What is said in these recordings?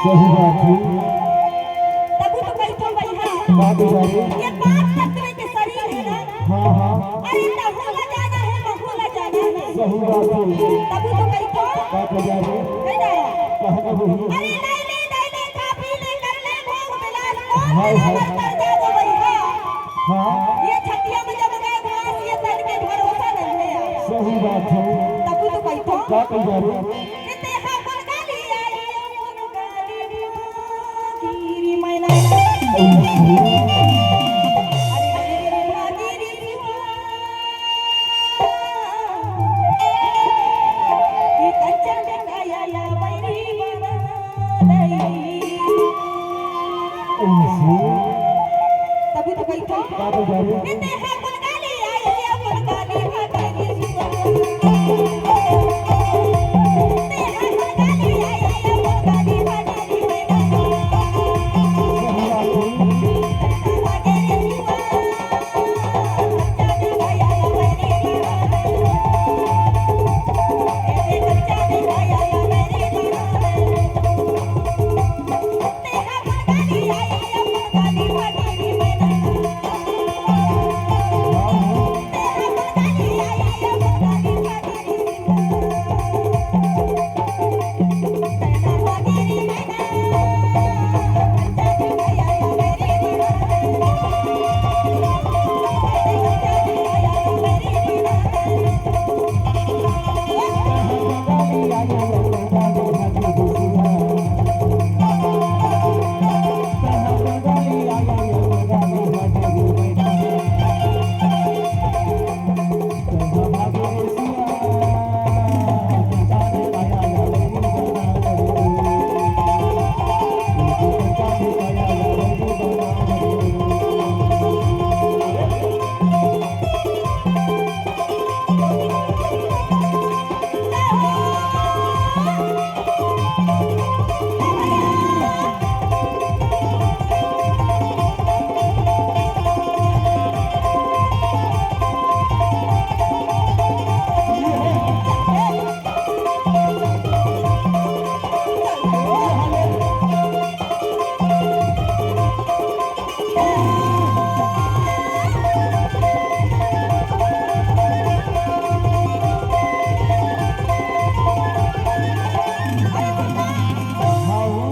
सही बात है। तब तो बैठो भैया बात जारी। ये पांच तत्व के शरीर है ना। हाँ हाँ अरे बहुला जाना है बहुला जाना है। सही बात है। तब तो बैठो बात जारी। कैसा है कहना वही। अरे नहीं काफी नहीं करने भोग मिलास को हाय हाय कर दे दो भैया। हाँ ये छतिया में जब गए घास ये तन के भरोसा नहीं है यार। सही बात है। तब तो बैठो बात जारी। कितने हाँ कौन गाली आई कौन गाली गिरी मैना तभी तो कही था बात जारी। कितने हैं कौन गाली आई या कौन गाली भागेगी कितने हैं कौन गाली आई या कौन गाली भागेगी मैना भागेगी जाने गया मेरी ए बच्चा ने गया मेरी कितने हैं कौन गाली आई या कौन गाली भागेगी मैना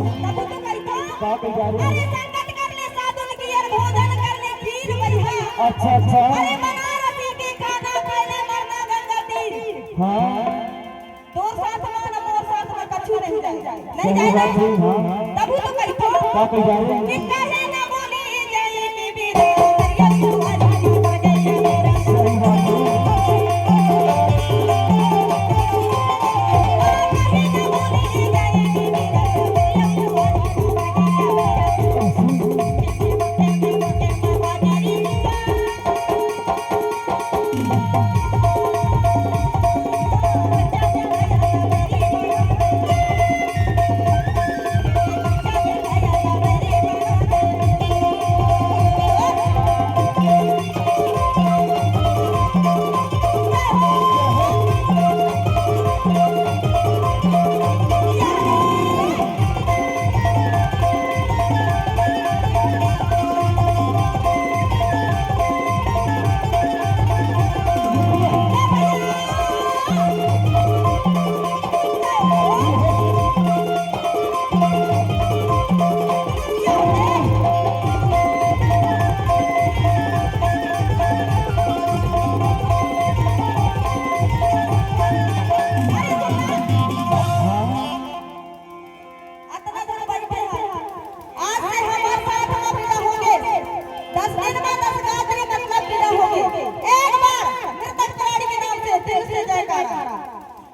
बात जारी। अरे संगत कर ले साधुन की और भोजन कर ले फिर भैया अच्छा अच्छा अरे बनारसी की खाना खाने मरना गंगा तीर हाँ दो साथ में न मोर साथ में कछु नहीं जाए नहीं सही जाए बात है। हाँ तब तो कही तो बात जारी। कि कहे न बोली जाए नी बीरे दरिया तुम्हारी बजे मेरा सही बात है। कहे न बोली जाए नी बीरे दरिया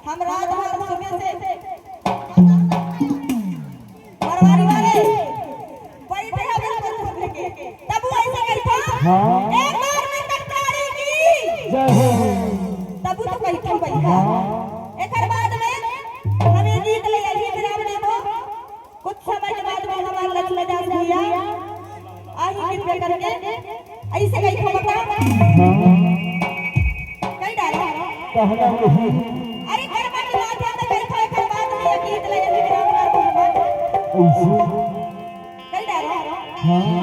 हम रात भर सुबह से परवारी वाले बैठे हैं बिल्कुल सुबह के तब वो ऐसा कहता हाँ एक बार में तकरारी की जय हो। तब तो कहता भैया एकर बाद में हमें गीत ले आई विराम देबो कुछ समय के बाद में हमार लक्ष्मण दास भैया आही गीत करके ऐसे कहता बता कई डाला कहना वही। अरे घर में माध्यम में बैठा है बाद में गीत ले आई विराम कर ऐसे कई डालो हाँ